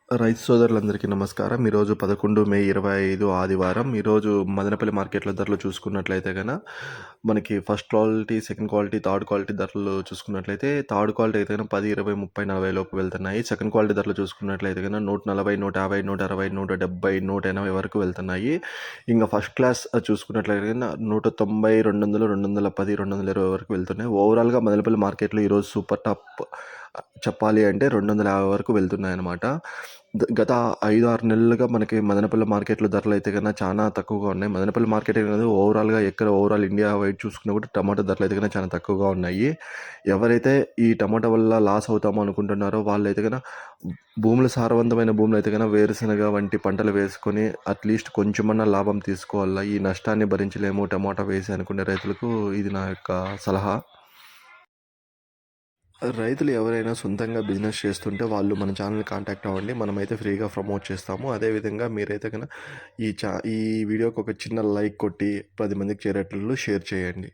రైతు సోదరులందరికీ నమస్కారం. ఈరోజు 11 మే 25 ఆదివారం. ఈరోజు మదనపల్లి మార్కెట్‌లో ధరలు చూసుకున్నట్లయితే మనకి first quality, second quality, third quality ధరలు చూసుకున్నట్లయితే థర్డ్ క్వాలిటీ అయితే 10, 20, 30, 40 లోపు వెళ్తున్నాయి. సెకండ్ క్వాలిటీ ధరలు చూసుకున్నట్లయితే 140, 150, 160, 170, 180 వరకు వెళ్తున్నాయి. ఇంక ఫస్ట్ క్లాస్ చూసుకున్నట్లయితే 190, 200, 210, 220 వరకు వెళ్తున్నాయి. ఓవరాల్‌గా మదనపల్లి మార్కెట్‌లో ఈరోజు సూపర్ టాప్ చెప్పాలి అంటే 250 వరకు వెళ్తున్నాయన్నమాట. గత 5, 6 నెలలుగా మనకి మదనపల్లి మార్కెట్‌లో ధరలైతే చాలా తక్కువగా ఉన్నాయి. మదనపల్లి మార్కెటే కాదు, ఓవరాల్‌గా ఓవరాల్ ఇండియా వైడ్ చూసుకున్నా కూడా టమాటా ధరలైతే చాలా తక్కువగా ఉన్నాయి. ఎవరైతే ఈ టమాటా వల్ల లాస్ అవుతామో అనుకుంటున్నారో వాళ్ళైతే భూములు సారవంతమైన భూములైతే వేరుశనగ వంటి పంటలు వేసుకొని అట్‌లీస్ట్ కొంచెమన్నా లాభం తీసుకోవాలా. ఈ నష్టాన్ని భరించలేము టమాటా వేసి అనుకునే రైతులకు ఇది నా యొక్క సలహా. రైతులు ఎవరైనా సొంతంగా బిజినెస్ చేస్తుంటే వాళ్ళు మన ఛానల్ని కాంటాక్ట్ అవ్వండి. మనమైతే ఫ్రీగా ప్రమోట్ చేస్తాము. అదేవిధంగా మీరైతే ఈ వీడియోకి ఒక చిన్న లైక్ కొట్టి 10 మందికి చేరేటట్లు షేర్ చేయండి.